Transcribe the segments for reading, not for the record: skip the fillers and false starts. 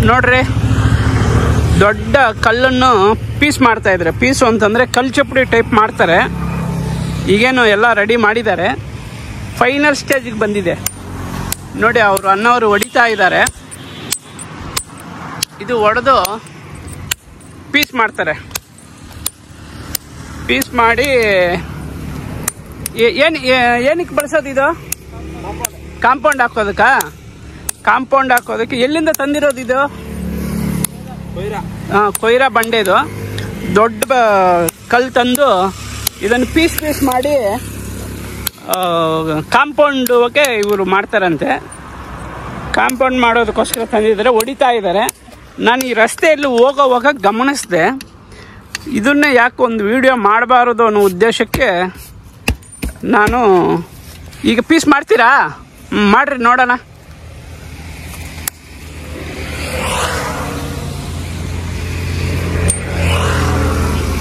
ನೋಡ್ರಿ, ದೊಡ್ಡ ಕಲ್ಲನ್ನು ಪೀಸ್ ಮಾಡ್ತಾ ಇದ್ದಾರೆ. ಪೀಸು ಅಂತಂದರೆ ಕಲ್ಲು ಚಪ್ಪಡಿ ಟೈಪ್ ಮಾಡ್ತಾರೆ. ಈಗೇನು ಎಲ್ಲ ರೆಡಿ ಮಾಡಿದ್ದಾರೆ, ಫೈನಲ್ ಸ್ಟೇಜಿಗೆ ಬಂದಿದೆ ನೋಡಿ. ಅವರು ಅಣ್ಣವರು ಹೊಡಿತಾ ಇದ್ದಾರೆ. ಇದು ಹೊಡೆದು ಪೀಸ್ ಮಾಡ್ತಾರೆ. ಪೀಸ್ ಮಾಡಿ ಏನಕ್ಕೆ ಬಳಸೋದು? ಇದು ಕಾಂಪೌಂಡ್ ಹಾಕೋದಕ್ಕಾ? ಕಾಂಪೌಂಡ್ ಹಾಕೋದಕ್ಕೆ. ಎಲ್ಲಿಂದ ತಂದಿರೋದು ಇದು? ಕೊಯ್ರಾ ಬಂಡೆದು ದೊಡ್ಡ ಕಲ್ಲು ತಂದು ಇದನ್ನು ಪೀಸ್ ಮಾಡಿ ಕಾಂಪೌಂಡ್ಗೆ ಇವರು ಮಾಡ್ತಾರಂತೆ. ಕಾಂಪೌಂಡ್ ಮಾಡೋದಕ್ಕೋಸ್ಕರ ತಂದಿದ್ದಾರೆ, ಹೊಡಿತಾ ಇದ್ದಾರೆ. ನಾನು ಈ ರಸ್ತೆಯಲ್ಲಿ ಹೋಗೋವಾಗ ಗಮನಿಸಿದೆ. ಇದನ್ನೇ ಯಾಕೆ ಒಂದು ವಿಡಿಯೋ ಮಾಡಬಾರದು ಅನ್ನೋ ಉದ್ದೇಶಕ್ಕೆ ನಾನು ಈಗ ಪೀಸ್ ಮಾಡ್ತೀರಾ? ಮಾಡ್ರಿ ನೋಡೋಣ.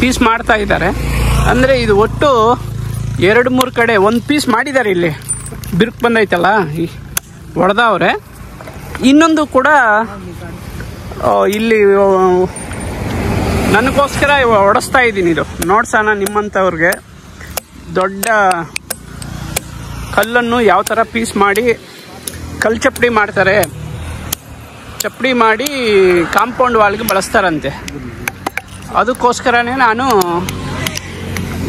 ಪೀಸ್ ಮಾಡ್ತಾ ಇದ್ದಾರೆ. ಅಂದರೆ ಇದು ಒಟ್ಟು 2-3 ಕಡೆ ಒಂದು ಪೀಸ್ ಮಾಡಿದ್ದಾರೆ. ಇಲ್ಲಿ ಬಿರುಕು ಬಂದೈತಲ್ಲ, ಹೊಡೆದವ್ರೆ. ಇನ್ನೊಂದು ಕೂಡ ಇಲ್ಲಿ ನನಗೋಸ್ಕರ ಹೊಡೆಸ್ತಾ ಇದ್ದೀನಿ. ಇದು ನೋಡ್ಸೋಣ ನಿಮ್ಮಂಥವ್ರಿಗೆ. ದೊಡ್ಡ ಕಲ್ಲನ್ನು ಯಾವ ಥರ ಪೀಸ್ ಮಾಡಿ ಕಲ್ಲು ಚಪ್ಪಡಿ ಮಾಡ್ತಾರೆ. ಚಪ್ಪಡಿ ಮಾಡಿ ಕಾಂಪೌಂಡ್ ವಾಲ್ಗೆ ಬಳಸ್ತಾರಂತೆ. ಅದಕ್ಕೋಸ್ಕರನೇ ನಾನು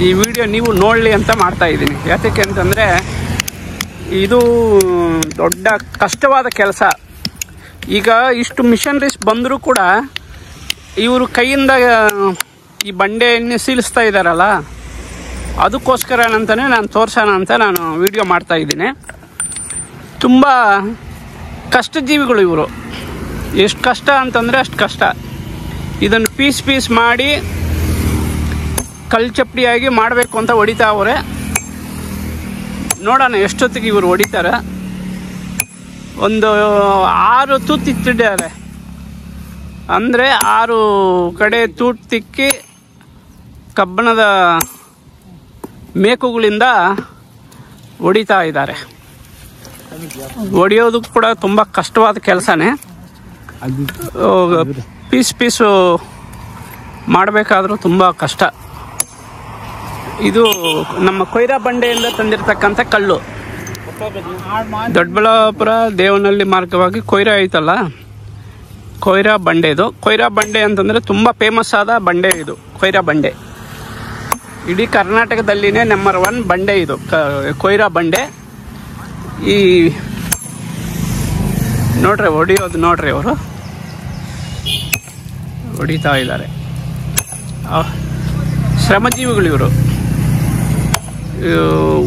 ಈ ವಿಡಿಯೋ ನೀವು ನೋಡಲಿ ಅಂತ ಮಾಡ್ತಾ ಇದ್ದೀನಿ. ಯಾತಕ್ಕೆ ಅಂತಂದರೆ ಇದು ದೊಡ್ಡ ಕಷ್ಟವಾದ ಕೆಲಸ. ಈಗ ಇಷ್ಟು ಮಿಷನರೀಸ್ ಬಂದರೂ ಕೂಡ ಇವರು ಕೈಯಿಂದ ಈ ಬಂಡೆಯನ್ನು ಸೀಲಿಸ್ತಾ ಇದ್ದಾರಲ್ಲ, ಅದಕ್ಕೋಸ್ಕರ ಅಂತಲೇ ನಾನು ತೋರ್ಸೋಣ ಅಂತ ನಾನು ವಿಡಿಯೋ ಮಾಡ್ತಾ ಇದ್ದೀನಿ. ತುಂಬ ಕಷ್ಟಜೀವಿಗಳು ಇವರು. ಎಷ್ಟು ಕಷ್ಟ ಅಂತಂದರೆ ಅಷ್ಟು ಕಷ್ಟ. ಇದನ್ನು ಪೀಸ್ ಮಾಡಿ ಕಲ್ಲು ಚಪ್ಪಡಿಯಾಗಿ ಮಾಡಬೇಕು ಅಂತ ಹೊಡಿತಾ ಅವರೆ. ನೋಡೋಣ ಎಷ್ಟೊತ್ತಿಗೆ ಇವರು ಹೊಡಿತಾರೆ. ಒಂದು 6 ತೂತು ಇಟ್ಟಿದ್ದಾರೆ. ಅಂದರೆ 6 ಕಡೆ ತೂತು ತಿಕ್ಕಿ ಕಬ್ಬಣದ ಮೇಕುಗಳಿಂದ ಹೊಡಿತಾ ಇದ್ದಾರೆ. ಹೊಡೆಯೋದು ಕೂಡ ತುಂಬ ಕಷ್ಟವಾದ ಕೆಲಸನೇ. ಪೀಸು ಮಾಡಬೇಕಾದ್ರೂ ತುಂಬ ಕಷ್ಟ. ಇದು ನಮ್ಮ ಕೊಯ್ರಾ ಬಂಡೆಯಿಂದ ತಂದಿರತಕ್ಕಂಥ ಕಲ್ಲು. ದೊಡ್ಡಬಳ್ಳಾಪುರ ದೇವನಹಳ್ಳಿ ಮಾರ್ಗವಾಗಿ ಕೊಯ್ರಾ ಐತಲ್ಲ, ಕೊಯ್ರಾ ಬಂಡೆ. ಇದು ಕೊಯ್ರಾ ಬಂಡೆ ಅಂತಂದರೆ ತುಂಬ ಫೇಮಸ್ ಆದ ಬಂಡೆ ಇದು. ಕೊಯ್ರಾ ಬಂಡೆ ಇಡೀ ಕರ್ನಾಟಕದಲ್ಲಿನೇ ನಂಬರ್ 1 ಬಂಡೆ ಇದು, ಕೊಯ್ರಾ ಬಂಡೆ. ಈ ನೋಡ್ರಿ ಹೊಡಿಯೋದು ನೋಡ್ರಿ, ಅವರು ಹೊಡಿತಾ ಇದ್ದಾರೆ. ಶ್ರಮಜೀವಿಗಳು ಇವರು.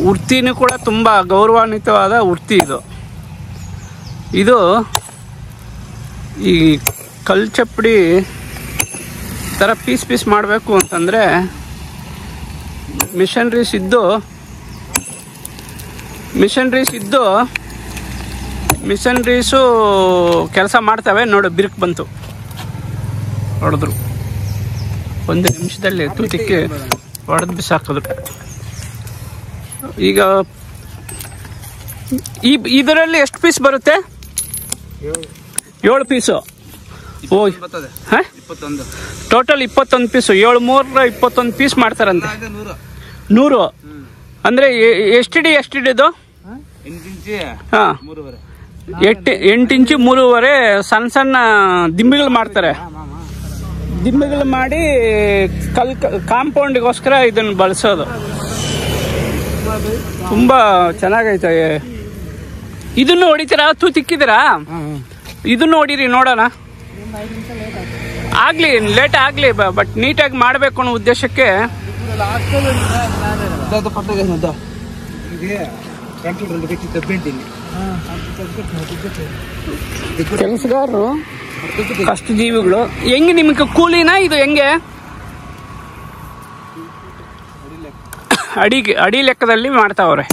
ವೃತ್ತಿನೂ ಕೂಡ ತುಂಬ ಗೌರವಾನ್ವಿತವಾದ ವೃತ್ತಿ ಇದು. ಇದು ಈ ಕಲ್ಲು ಚಪ್ಪಡಿ ಥರ ಪೀಸ್ ಮಾಡಬೇಕು ಅಂತಂದರೆ ಮಿಷನರೀಸ್ ಇದ್ದು ಕೆಲಸ ಮಾಡ್ತವೆ. ನೋಡು, ಬಿರುಕು ಬಂತು, ಹೊಡೆದ್ರು. 1 ನಿಮಿಷದಲ್ಲಿ ತೂತಿಕ್ಕೆ ಹೊಡೆದು ಬಿಸಾಕಿದ್ರು. ಈಗ ಇದರಲ್ಲಿ ಎಷ್ಟು ಪೀಸ್ ಬರುತ್ತೆ? 7 ಪೀಸು. Total 21 piece. 7 3 21 ಪೀಸ್ ಮಾಡ್ತಾರಂತೆ. 100 ಅಂದರೆ ಎಷ್ಟಿಡಿದು? 8 ಇಂಚು 3.5 ಸಣ್ಣ ದಿಂಬಿಗಳು ಮಾಡ್ತಾರೆ. ದಿಂಬಿಗಳು ಮಾಡಿ ಕಾಂಪೌಂಡ್ಗೋಸ್ಕರ ಇದನ್ನು ಬಳಸೋದು. ತುಂಬ ಚೆನ್ನಾಗೈತೆ. ಇದನ್ನು ಹೊಡಿತೀರಾ? ತೂತಿಕ್ಕಿದ್ದೀರಾ? ಇದನ್ನು ಹೊಡೀರಿ ನೋಡೋಣ. ಆಗಲಿ, ಲೇಟ್ ಆಗಲಿ, ಬಟ್ ನೀಟಾಗಿ ಮಾಡಬೇಕು ಅನ್ನೋ ಉದ್ದೇಶಕ್ಕೆ. ಕೆಲಸಗಾರರು ಕಷ್ಟಜೀವಿಗಳು. ಹೆಂಗೆ ನಿಮಗೆ ಕೂಲಿನ ಇದು? ಹೆಂಗೆ ಅಡಿ ಲೆಕ್ಕದಲ್ಲಿ ಮಾಡ್ತಾವ್ರೆ.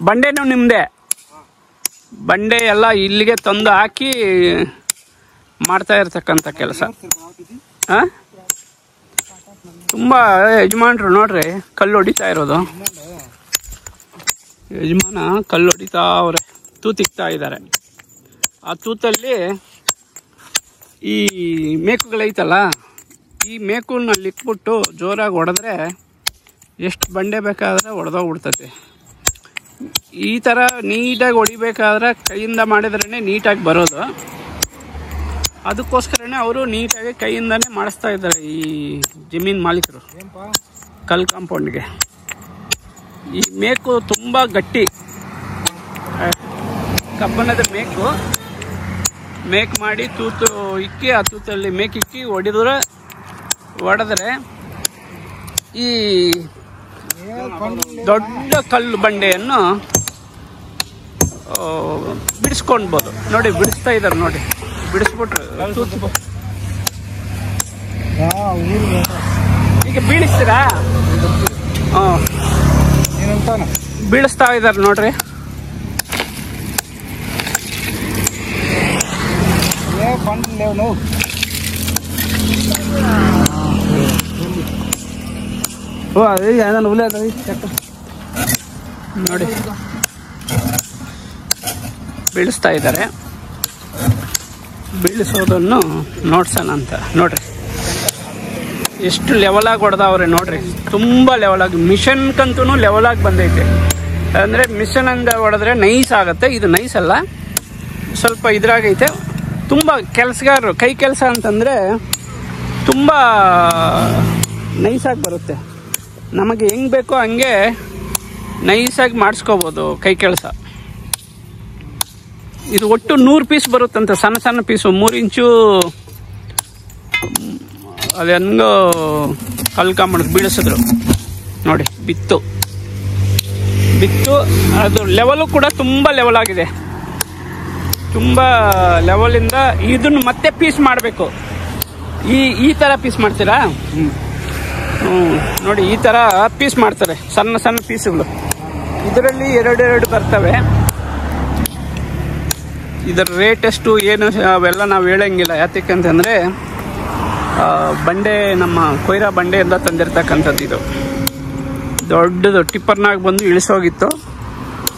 ಬಂಡೆನೂ ನಿಮ್ಮದೇ? ಬಂಡೆ ಎಲ್ಲ ಇಲ್ಲಿಗೆ ತಂದು ಹಾಕಿ ಮಾಡ್ತಾ ಇರ್ತಕ್ಕಂಥ ಕೆಲಸ. ತುಂಬ ಯಜಮಾನ್ರು ನೋಡ್ರಿ ಕಲ್ಲು ಹೊಡಿತಾ ಇರೋದು. ಯಜಮಾನ ಕಲ್ಲು ಹೊಡಿತಾ ಅವ್ರೆ, ತೂತಿಕ್ತಾ ಇದ್ದಾರೆ. ಆ ತೂತಲ್ಲಿ ಈ ಮೇಕುಗಳೈತಲ್ಲ, ಈ ಮೇಕುನಲ್ಲಿ ಇಟ್ಬಿಟ್ಟು ಜೋರಾಗಿ ಹೊಡೆದ್ರೆ ಎಷ್ಟು ಬಂಡೆ ಬೇಕಾದ್ರೆ ಹೊಡೆದೋಗ್ಬಿಡ್ತೈತೆ. ಈ ಥರ ನೀಟಾಗಿ ಹೊಡಿಬೇಕಾದ್ರೆ ಕೈಯಿಂದ ಮಾಡಿದ್ರೇ ನೀಟಾಗಿ ಬರೋದು. ಅದಕ್ಕೋಸ್ಕರನೇ ಅವರು ನೀಟಾಗಿ ಕೈಯಿಂದನೇ ಮಾಡಿಸ್ತಾ ಇದ್ದಾರೆ ಈ ಜಮೀನು ಮಾಲೀಕರು ಕಲ್ ಕಾಂಪೌಂಡ್ಗೆ. ಈ ಮೇಕು ತುಂಬ ಗಟ್ಟಿ, ಕಬ್ಬಣದ ಮೇಕ್ ಮಾಡಿ ತೂತು ಇಕ್ಕಿ ಆ ತೂತಲ್ಲಿ ಮೇಕಿಕ್ಕಿ ಹೊಡೆದ್ರೆ ಈ ದೊಡ್ಡ ಕಲ್ಲು ಬಂಡೆಯನ್ನು ಬಿಡಿಸ್ಕೊಳ್ಬೋದು. ನೋಡಿ ಬಿಡಿಸ್ತಾ ಇದ್ದಾರೆ, ನೋಡಿ ಬಿಡಿಸ್ಬಿಟ್ರು ತೂತು. ಈಗ ಬೀಳಿಸ್ತೀರಾ? ಬೀಳಿಸ್ತಾ ಇದ್ದಾರೆ ನೋಡ್ರಿ. ನೋಡಿ ಬೀಳಿಸ್ತಾ ಇದ್ದಾರೆ. ಬೀಳಿಸೋದನ್ನು ನೋಡ್ಸೋಣ ಅಂತ. ನೋಡ್ರಿ ಎಷ್ಟು ಲೆವೆಲಾಗಿ ಹೊಡೆದವ್ರೆ ನೋಡ್ರಿ, ತುಂಬ ಲೆವೆಲಾಗಿ. ಮಿಷನ್ಕಂತೂ ಲೆವೆಲಾಗಿ ಬಂದೈತೆ. ಅಂದರೆ ಮಿಷನಿಂದ ಹೊಡೆದ್ರೆ ನೈಸ್ ಆಗುತ್ತೆ, ಇದು ನೈಸ್ ಅಲ್ಲ, ಸ್ವಲ್ಪ ಇದ್ರಾಗೈತೆ. ತುಂಬ ಕೆಲಸಗಾರರು ಕೈ ಕೆಲಸ ಅಂತಂದರೆ ತುಂಬ ನೈಸಾಗಿ ಬರುತ್ತೆ. ನಮಗೆ ಹೆಂಗೆ ಬೇಕೋ ಹಂಗೆ ನೈಸಾಗಿ ಮಾಡಿಸ್ಕೋಬೋದು ಕೈ ಕೆಲಸ. ಇದು ಒಟ್ಟು 100 ಪೀಸ್ ಬರುತ್ತಂತೆ, ಸಣ್ಣ ಸಣ್ಣ ಪೀಸು, 3 ಇಂಚು. ಅದು ಹೆಂಗೋ ಕಲ್ಲು ಕಾಂಪೌಂಡ್ ಬೀಳಿಸಿದ್ರು ನೋಡಿ. ಬಿತ್ತು ಅದು ಲೆವೆಲು ಕೂಡ ತುಂಬ ಲೆವೆಲ್ ಆಗಿದೆ. ತುಂಬ ಲೆವೆಲಿಂದ ಇದನ್ನು ಮತ್ತೆ ಪೀಸ್ ಮಾಡಬೇಕು. ಈ ಥರ ಪೀಸ್ ಮಾಡ್ತೀರಾ? ನೋಡಿ ಈ ಥರ ಪೀಸ್ ಮಾಡ್ತಾರೆ, ಸಣ್ಣ ಸಣ್ಣ ಪೀಸ್ಗಳು. ಇದರಲ್ಲಿ 2 ಬರ್ತವೆ. ಇದರ ರೇಟ್ ಎಷ್ಟು ಏನು ಅವೆಲ್ಲ ನಾವು ಹೇಳಂಗಿಲ್ಲ. ಯಾತಕ್ಕಂತಂದರೆ ಬಂಡೆ ನಮ್ಮ ಕೊಯ್ರಾ ಬಂಡೆಯಿಂದ ತಂದಿರ್ತಕ್ಕಂಥದ್ದು. ಇದು ದೊಡ್ಡದು ಟಿಪ್ಪರ್ನಾಗ ಬಂದು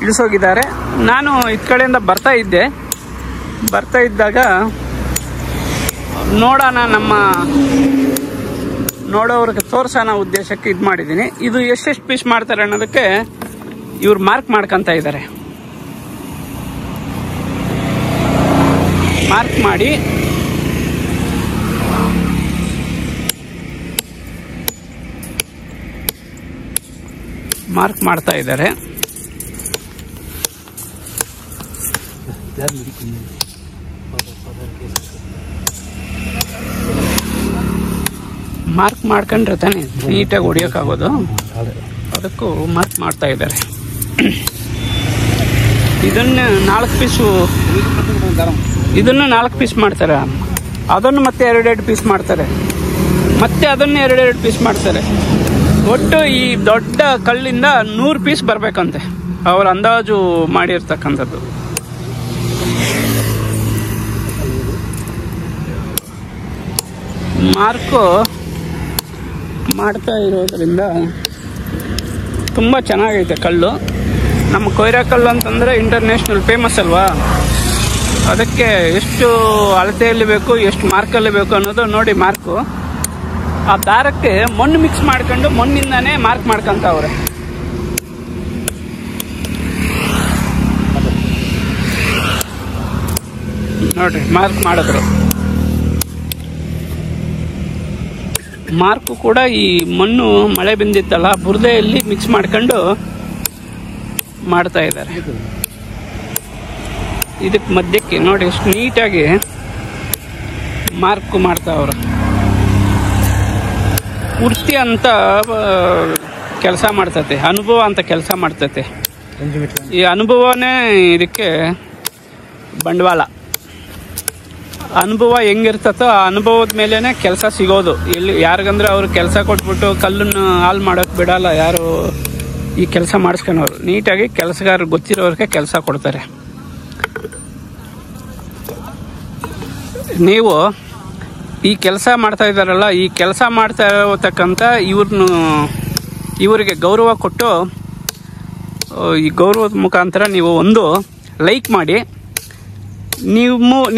ಇಳಿಸೋಗಿದ್ದಾರೆ. ನಾನು ಇದ್ ಕಡೆಯಿಂದ ಬರ್ತಾ ಇದ್ದಾಗ ನೋಡೋಣ, ನೋಡೋವ್ರಿಗೆ ತೋರ್ಸೋಣ ಉದ್ದೇಶಕ್ಕೆ ಇದು ಮಾಡಿದ್ದೀನಿ. ಇದು ಎಷ್ಟೆಷ್ಟು ಪೀಸ್ ಮಾಡ್ತಾರೆ ಅನ್ನೋದಕ್ಕೆ ಇವ್ರು ಮಾರ್ಕ್ ಮಾಡ್ಕೊತ ಇದ್ದಾರೆ. ಮಾರ್ಕ್ ಮಾಡಿ ಮಾಡ್ತಾ ಇದ್ದಾರೆ. ಮಾರ್ಕ್ ಮಾಡ್ಕೊಂಡ್ರೆ ತಾನೆ ನೀಟಾಗಿ ಹೊಡಿಯೋಕ್ಕಾಗೋದು. ಅದಕ್ಕೂ ಮಾರ್ಕ್ ಮಾಡ್ತಾ ಇದ್ದಾರೆ. ಇದನ್ನು 4 ಪೀಸು, ಇದನ್ನು 4 ಪೀಸ್ ಮಾಡ್ತಾರೆ. ಅದನ್ನು ಮತ್ತೆ 2 ಪೀಸ್ ಮಾಡ್ತಾರೆ. ಮತ್ತೆ ಅದನ್ನು 2 ಪೀಸ್ ಮಾಡ್ತಾರೆ. ಒಟ್ಟು ಈ ದೊಡ್ಡ ಕಲ್ಲಿಂದ 100 ಪೀಸ್ ಬರಬೇಕಂತೆ, ಅವ್ರ ಅಂದಾಜು ಮಾಡಿರ್ತಕ್ಕಂಥದ್ದು. ಮಾರ್ಕು ಮಾಡ್ತಾ ಇರೋದ್ರಿಂದ ತುಂಬ ಚೆನ್ನಾಗೈತೆ ಕಲ್ಲು. ನಮ್ಮ ಕೊಯ್ರಾ ಕಲ್ಲು ಅಂತಂದರೆ ಇಂಟರ್ನ್ಯಾಷನಲ್ ಫೇಮಸ್ ಅಲ್ವಾ, ಅದಕ್ಕೆ ಎಷ್ಟು ಅಳತೆಯಲ್ಲಿ ಬೇಕು, ಎಷ್ಟು ಮಾರ್ಕಲ್ಲಿ ಬೇಕು ಅನ್ನೋದು ನೋಡಿ. ಮಾರ್ಕು ಆ ದಾರಕ್ಕೆ ಮಣ್ಣು ಮಿಕ್ಸ್ ಮಾಡ್ಕೊಂಡು ಮಣ್ಣಿಂದಾನೇ ಮಾರ್ಕ್ ಮಾಡ್ಕೊಂತವ್ರೆ. ನೋಡ್ರಿ ಮಾರ್ಕ್ ಮಾಡಿದ್ರು. ಮಾರ್ಕು ಕೂಡ ಈ ಮಣ್ಣು ಮಳೆ ಬಿಂದಿತ್ತಲ್ಲ, ಬುರದೆಯಲ್ಲಿ ಮಿಕ್ಸ್ ಮಾಡ್ಕೊಂಡು ಮಾಡ್ತಾ ಇದ್ದಾರೆ. ಇದಕ್ಕೆ ಮಧ್ಯಕ್ಕೆ ನೋಡಿ ಎಷ್ಟು ನೀಟಾಗಿ ಮಾರ್ಕ್ ಮಾಡ್ತಾವ್ರು. ಪೂರ್ತಿ ಅಂತ ಕೆಲಸ ಮಾಡ್ತೈತೆ, ಅನುಭವ ಅಂತ ಕೆಲಸ ಮಾಡ್ತೈತೆ. ಈ ಅನುಭವನೇ ಇದಕ್ಕೆ ಬಂಡವಾಳ. ಅನುಭವ ಹೆಂಗಿರ್ತತೋ ಆ ಅನುಭವದ ಮೇಲೇ ಕೆಲಸ ಸಿಗೋದು. ಎಲ್ಲಿ ಯಾರಿಗಂದ್ರೆ ಅವ್ರು ಕೆಲಸ ಕೊಟ್ಬಿಟ್ಟು ಕಲ್ಲನ್ನು ಹಾಳು ಮಾಡೋಕೆ ಬಿಡಲ್ಲ ಯಾರು. ಈ ಕೆಲಸ ಮಾಡಿಸ್ಕೊಳೋರು ನೀಟಾಗಿ ಕೆಲಸಗಾರರು ಗೊತ್ತಿರೋರಿಗೆ ಕೆಲಸ ಕೊಡ್ತಾರೆ. ನೀವು ಈ ಕೆಲಸ ಮಾಡ್ತಾ ಇದ್ದಾರಲ್ಲ, ಈ ಕೆಲಸ ಮಾಡ್ತಾ ಇರತಕ್ಕಂಥ ಇವರಿಗೆ ಗೌರವ ಕೊಟ್ಟು, ಈ ಗೌರವದ ಮುಖಾಂತರ ನೀವು ಒಂದು ಲೈಕ್ ಮಾಡಿ.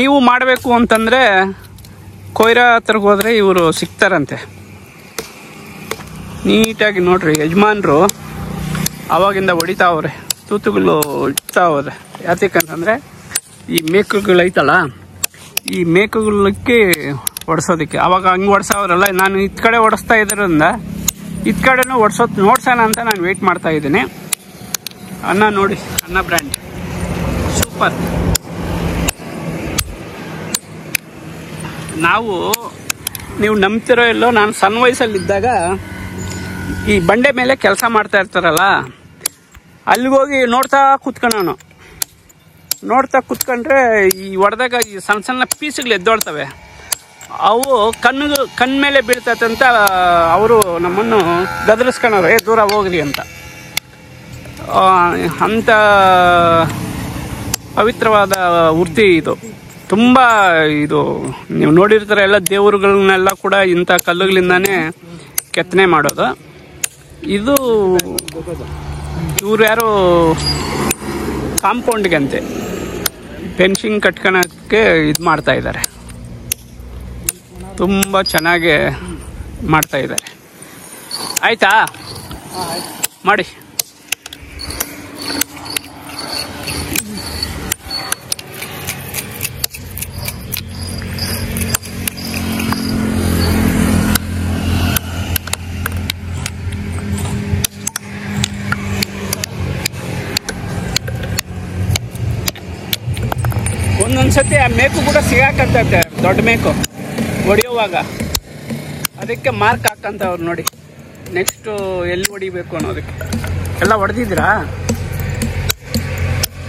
ನೀವು ಮಾಡಬೇಕು ಅಂತಂದರೆ ಕೊಯ್ರಾ ಹತ್ರಕ್ಕೆ ಹೋದರೆ ಇವರು ಸಿಗ್ತಾರಂತೆ. ನೀಟಾಗಿ ನೋಡ್ರಿ ಯಜಮಾನ್ರು ಆವಾಗಿಂದ ಹೊಡಿತಾವ್ರೆ, ತೂತುಗಳು ಇಡ್ತಾವ್ರೆ. ಯಾತಕ್ಕಂತಂದರೆ ಈ ಮೇಕುಗಳೈತಲ್ಲ, ಈ ಮೇಕುಗಳಿಗೆ ಹೊಡ್ಸೋದಕ್ಕೆ. ಆವಾಗ ಹಂಗೆ ಹೊಡ್ಸೋರಲ್ಲ, ನಾನು ಇತ್ತ ಕಡೆ ಹೊಡಿಸ್ತಾ ಇದ್ರಿಂದ ಇತ್ತ ಕಡೆನೂ ನೋಡ್ಸೋಣ ಅಂತ ನಾನು ವೆಯ್ಟ್ ಮಾಡ್ತಾ ಇದ್ದೀನಿ. ಅನ್ನ ನೋಡಿ, ಅನ್ನ ಬ್ರ್ಯಾಂಡ್ ಸೂಪರ್. ನೀವು ನಂಬ್ತಿರೋ ಇಲ್ಲೋ, ನಾನು ಸಣ್ಣ ವಯಸ್ಸಲ್ಲಿದ್ದಾಗ ಈ ಬಂಡೆ ಮೇಲೆ ಕೆಲಸ ಮಾಡ್ತಾ ಇರ್ತಾರಲ್ಲ, ಅಲ್ಲಿಗೋಗಿ ನೋಡ್ತಾ ಕೂತ್ಕೊಂಡ್ರೆ ಈ ಹೊಡೆದಾಗ ಈ ಸಣ್ಣ ಸಣ್ಣ ಪೀಸ್ಗಳು ಎದ್ದೋಳ್ತವೆ. ಅವು ಕಣ್ಣ ಮೇಲೆ ಬೀಳ್ತೈತಂತ ಅವರು ನಮ್ಮನ್ನು ಗದರಿಸ್ಕೊಳೋರು, ದೂರ ಹೋಗ್ರಿ ಅಂತ. ಅಂಥ ಪವಿತ್ರವಾದ ವೃತ್ತಿ ಇದು. ತುಂಬ ಇದು ನೀವು ನೋಡಿರ್ತಾರೆ, ಎಲ್ಲ ದೇವರುಗಳನ್ನೆಲ್ಲ ಕೂಡ ಇಂಥ ಕಲ್ಲುಗಳಿಂದಾನೇ ಕೆತ್ತನೆ ಮಾಡೋದು. ಇದು ಇವ್ರು ಯಾರು ಕಾಂಪೌಂಡ್ಗಂತೆ ಫೆನ್ಸಿಂಗ್ ಕಟ್ಕೊಳಕ್ಕೆ ಇದು ಮಾಡ್ತಾ ಇದ್ದಾರೆ. ತುಂಬ ಚೆನ್ನಾಗಿ ಮಾಡ್ತಾ ಇದ್ದಾರೆ. ಆಯ್ತಾ, ಮಾಡಿ. ಒಂದೊಂದ್ಸತಿ ಆ ಮೇಕು ಕೂಡ ಸಿಗಾಕತ್ತೈತೆ, ದೊಡ್ಡ ಮೇಕು ಹೊಡೆಯುವಾಗ. ಅದಕ್ಕೆ ಮಾರ್ಕ್ ಹಾಕಂತವ್ರು ನೋಡಿ, ನೆಕ್ಸ್ಟು ಎಲ್ಲಿ ಹೊಡಿಬೇಕು ಅನ್ನೋದಕ್ಕೆ. ಎಲ್ಲ ಹೊಡೆದಿದ್ದೀರಾ?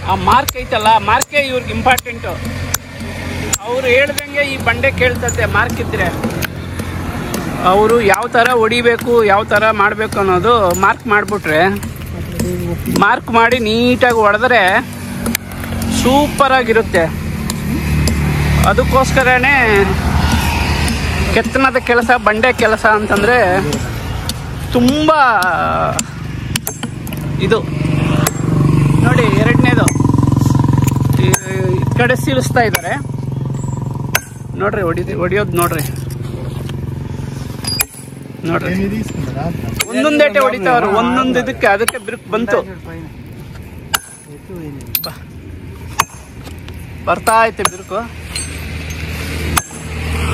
ಆ ಮಾರ್ಕ್ ಐತಲ್ಲ, ಮಾರ್ಕೇ ಇವ್ರಿಗೆ ಇಂಪಾರ್ಟೆಂಟು. ಅವರು ಹೇಳ್ದಂಗೆ ಈ ಬಂಡೆ ಕೇಳ್ತತೆ ಮಾರ್ಕ್ ಇದ್ದರೆ. ಅವರು ಯಾವ ಥರ ಹೊಡಿಬೇಕು, ಯಾವ ಥರ ಮಾಡಬೇಕು ಅನ್ನೋದು ಮಾರ್ಕ್ ಮಾಡಿಬಿಟ್ರೆ, ಮಾರ್ಕ್ ಮಾಡಿ ನೀಟಾಗಿ ಹೊಡೆದ್ರೆ ಸೂಪರಾಗಿರುತ್ತೆ. ಅದಕ್ಕೋಸ್ಕರನೇ ಕೆತ್ತನದ ಕೆಲಸ, ಬಂಡೆ ಕೆಲಸ ಅಂತಂದರೆ ತುಂಬ ಇದು. ನೋಡಿ, ಎರಡನೇದು ಈ ಕಡೆ ಸೀಳಿಸ್ತಾ ಇದ್ದಾರೆ ನೋಡ್ರಿ, ಹೊಡಿಯೋದು ನೋಡ್ರಿ. ಒಂದೊಂದೇಟೆ ಹೊಡಿತಾವ್ರು, ಒಂದೊಂದು ಇದಕ್ಕೆ. ಅದಕ್ಕೆ ಬಿರುಕು ಬಂತು, ಬರ್ತಾ ಐತೆ ಬಿರುಕು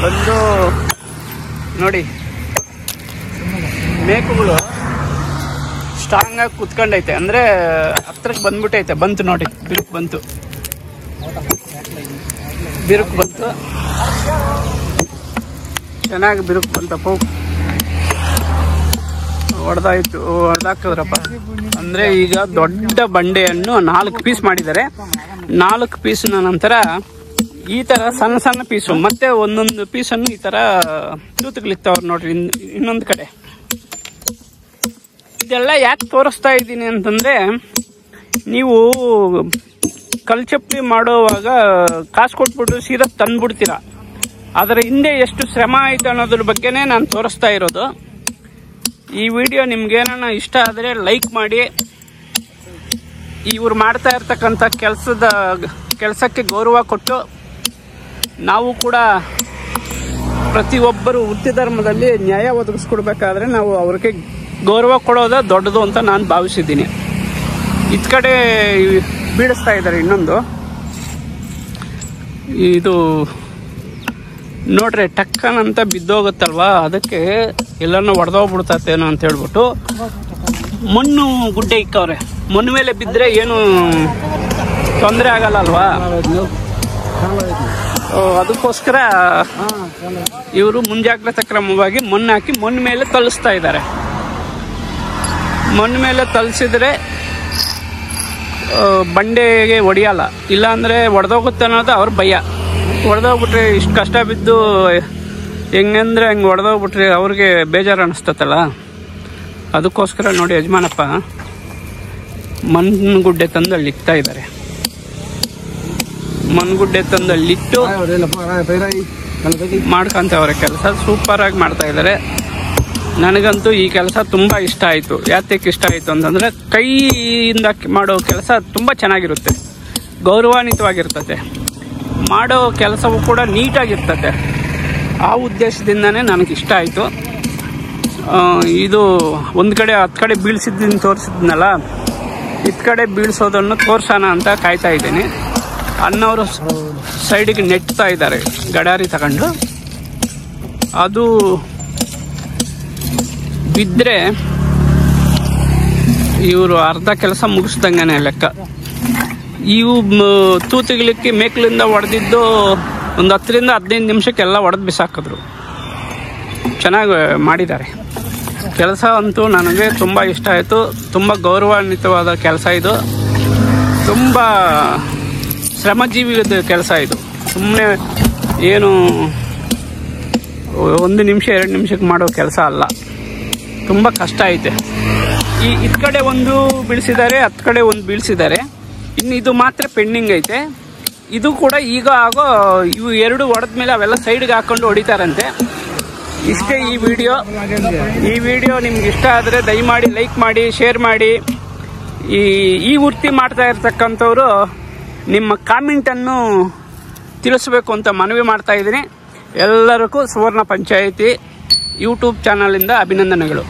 ಬಂದು. ನೋಡಿ, ಮೇಕುಗಳು ಸ್ಟ್ರಾಂಗ್ ಆಗಿ ಕುತ್ಕೊಂಡೈತೆ, ಅಂದರೆ ಹತ್ರಕ್ಕೆ ಬಂದ್ಬಿಟ್ಟೈತೆ. ಬಂತು ನೋಡಿ, ಬಿರುಕು ಬಂತು, ಚೆನ್ನಾಗಿ ಬಿರುಕು ಬಂತಪ್ಪ. ಹೊಡೆದಾಕಿದ್ರಪ್ಪ. ಅಂದರೆ ಈಗ ದೊಡ್ಡ ಬಂಡೆಯನ್ನು 4 ಪೀಸ್ ಮಾಡಿದ್ದಾರೆ. 4 ಪೀಸ್ನ ನಂತರ ಈ ಥರ ಸಣ್ಣ ಸಣ್ಣ ಪೀಸು, ಮತ್ತೆ ಒಂದೊಂದು ಪೀಸನ್ನು ಈ ಥರ ತೂತುಗಳಿರ್ತಾವ್ರು ನೋಡ್ರಿ ಇನ್ನೊಂದು ಕಡೆ. ಇದೆಲ್ಲ ಯಾಕೆ ತೋರಿಸ್ತಾ ಇದ್ದೀನಿ ಅಂತಂದರೆ, ನೀವು ಕಲ್ಚಪ್ಪಲಿ ಮಾಡೋವಾಗ ಕಾಸು ಕೊಟ್ಬಿಟ್ಟು ಸೀದಾ ತಂದುಬಿಡ್ತೀರ. ಅದರ ಹಿಂದೆ ಎಷ್ಟು ಶ್ರಮ ಆಯಿತು ಅನ್ನೋದ್ರ ಬಗ್ಗೆನೇ ನಾನು ತೋರಿಸ್ತಾ ಇರೋದು. ಈ ವಿಡಿಯೋ ನಿಮ್ಗೇನ ಇಷ್ಟ ಆದರೆ ಲೈಕ್ ಮಾಡಿ. ಇವ್ರು ಮಾಡ್ತಾ ಇರ್ತಕ್ಕಂಥ ಕೆಲಸಕ್ಕೆ ಗೌರವ ಕೊಟ್ಟು, ನಾವು ಕೂಡ ಪ್ರತಿಯೊಬ್ಬರು ವೃತ್ತಿ ಧರ್ಮದಲ್ಲಿ ನ್ಯಾಯ ಒದಗಿಸ್ಕೊಡ್ಬೇಕಾದ್ರೆ ನಾವು ಅವ್ರಿಗೆ ಗೌರವ ಕೊಡೋದು ದೊಡ್ಡದು ಅಂತ ನಾನು ಭಾವಿಸಿದ್ದೀನಿ. ಇತ್ತ ಕಡೆ ಬೀಳಿಸ್ತಾ ಇದ್ದಾರೆ ಇನ್ನೊಂದು. ಇದು ನೋಡ್ರಿ, ಟಕ್ಕನಂತ ಬಿದ್ದೋಗುತ್ತಲ್ವಾ, ಅದಕ್ಕೆ ಎಲ್ಲನೂ ಹೊಡೆದೋಗ್ಬಿಡ್ತೇನೋ ಅಂತ ಹೇಳ್ಬಿಟ್ಟು ಮಣ್ಣು ಗುಡ್ಡೆ ಇಕ್ಕವ್ರೆ. ಮಣ್ಣು ಮೇಲೆ ಬಿದ್ದರೆ ಏನು ತೊಂದರೆ ಆಗಲ್ಲ ಅಲ್ವಾ. ಅದಕ್ಕೋಸ್ಕರ ಇವರು ಮುಂಜಾಗ್ರತಾ ಕ್ರಮವಾಗಿ ಮಣ್ಣು ಹಾಕಿ ಮಣ್ಣು ಮೇಲೆ ತಳಿಸ್ತಾ ಇದ್ದಾರೆ. ಮಣ್ಣು ಮೇಲೆ ತಳಿಸಿದ್ರೆ ಬಂಡೆಗೆ ಹೊಡೆಯಲ್ಲ, ಇಲ್ಲಾಂದರೆ ಹೊಡೆದೋಗುತ್ತೆ ಅನ್ನೋದು ಅವ್ರ ಭಯ. ಹೊಡೆದೋಗ್ಬಿಟ್ರೆ ಇಷ್ಟು ಕಷ್ಟ ಬಿದ್ದು ಹೆಂಗಂದ್ರೆ ಹಂಗೆ ಹೊಡೆದೋಗ್ಬಿಟ್ರೆ ಅವ್ರಿಗೆ ಬೇಜಾರು ಅನ್ನಿಸ್ತತ್ತಲ್ಲ. ಅದಕ್ಕೋಸ್ಕರ ನೋಡಿ, ಯಜಮಾನಪ್ಪ ಮಣ್ಣುಗುಡ್ಡೆ ತಂದು ಅಲ್ಲಿ ಇಕ್ತಾ ಇದ್ದಾರೆ. ಮಣ್ಣುಗುಡ್ಡೆ ತಂದು ಅಲ್ಲಿಟ್ಟು ಮಾಡ್ಕೊಂತವ್ರೆ ಕೆಲಸ. ಸೂಪರಾಗಿ ಮಾಡ್ತಾ ಇದ್ದಾರೆ. ನನಗಂತೂ ಈ ಕೆಲಸ ತುಂಬ ಇಷ್ಟ ಆಯಿತು. ಯಾತಕ್ಕೆ ಇಷ್ಟ ಆಯಿತು ಅಂತಂದರೆ, ಕೈಯಿಂದ ಮಾಡೋ ಕೆಲಸ ತುಂಬ ಚೆನ್ನಾಗಿರುತ್ತೆ, ಗೌರವಾನ್ವಿತವಾಗಿರ್ತದೆ. ಮಾಡೋ ಕೆಲಸವೂ ಕೂಡ ನೀಟಾಗಿರ್ತದೆ. ಆ ಉದ್ದೇಶದಿಂದನೇ ನನಗಿಷ್ಟ ಆಯಿತು. ಇದು ಒಂದು ಕಡೆ 10 ಕಡೆ ಬೀಳ್ಸಿದ್ದನ್ನು ತೋರಿಸಿದ್ನಲ್ಲ, ಇತ್ತ ಕಡೆ ಬೀಳ್ಸೋದನ್ನು ತೋರ್ಸೋಣ ಅಂತ ಕಾಯ್ತಾ ಇದ್ದೀನಿ. ಅಣ್ಣವರು ಸೈಡಿಗೆ ನೆಟ್ತಾ ಇದ್ದಾರೆ ಗಡಾರಿ ತಗೊಂಡು. ಅದು ಬಿದ್ದರೆ ಇವರು ಅರ್ಧ ಕೆಲಸ ಮುಗಿಸ್ದಂಗೆ ಲೆಕ್ಕ. ಇವು ತೂತಿಗ್ಲಿಕ್ಕೆ ಮೇಕ್ಲಿಂದ ಹೊಡೆದಿದ್ದು ಒಂದು 10ರಿಂದ 15 ನಿಮಿಷಕ್ಕೆಲ್ಲ ಹೊಡೆದು ಬಿಸಾಕಿದ್ರು. ಚೆನ್ನಾಗಿ ಮಾಡಿದ್ದಾರೆ ಕೆಲಸ. ಅಂತೂ ನನಗೆ ತುಂಬ ಇಷ್ಟ ಆಯಿತು. ತುಂಬ ಗೌರವಾನ್ವಿತವಾದ ಕೆಲಸ ಇದು. ತುಂಬ ಶ್ರಮಜೀವಿದ ಕೆಲಸ ಇದು. ಸುಮ್ಮನೆ ಏನು 1 ನಿಮಿಷ 2 ನಿಮಿಷಕ್ಕೆ ಮಾಡೋ ಕೆಲಸ ಅಲ್ಲ. ತುಂಬ ಕಷ್ಟ ಐತೆ. ಇತ್ತ ಕಡೆ ಒಂದು ಬೀಳಿಸಿದ್ದಾರೆ, 10 ಕಡೆ ಒಂದು ಬೀಳಿಸಿದ್ದಾರೆ. ಇನ್ನು ಇದು ಮಾತ್ರ ಪೆಂಡಿಂಗ್ ಐತೆ. ಇದು ಕೂಡ ಈಗ ಆಗೋ. ಇವು 2 ಹೊಡೆದ್ಮೇಲೆ ಅವೆಲ್ಲ ಸೈಡ್ಗೆ ಹಾಕ್ಕೊಂಡು ಹೊಡಿತಾರಂತೆ. ಇಷ್ಟೇ ಈ ವಿಡಿಯೋ ನಿಮ್ಗೆ ಇಷ್ಟ ಆದರೆ ದಯಮಾಡಿ ಲೈಕ್ ಮಾಡಿ, ಶೇರ್ ಮಾಡಿ. ಈ ವೃತ್ತಿ ಮಾಡ್ತಾ ಇರ್ತಕ್ಕಂಥವ್ರು ನಿಮ್ಮ ಕಾಮೆಂಟನ್ನು ತಿಳಿಸ್ಬೇಕು ಅಂತ ಮನವಿ ಮಾಡ್ತಾ ಇದ್ದೀನಿ. ಎಲ್ಲರಿಗೂ ಸುವರ್ಣ ಪಂಚಾಯಿತಿ ಯೂಟ್ಯೂಬ್ ಚಾನಲಿಂದ ಅಭಿನಂದನೆಗಳು.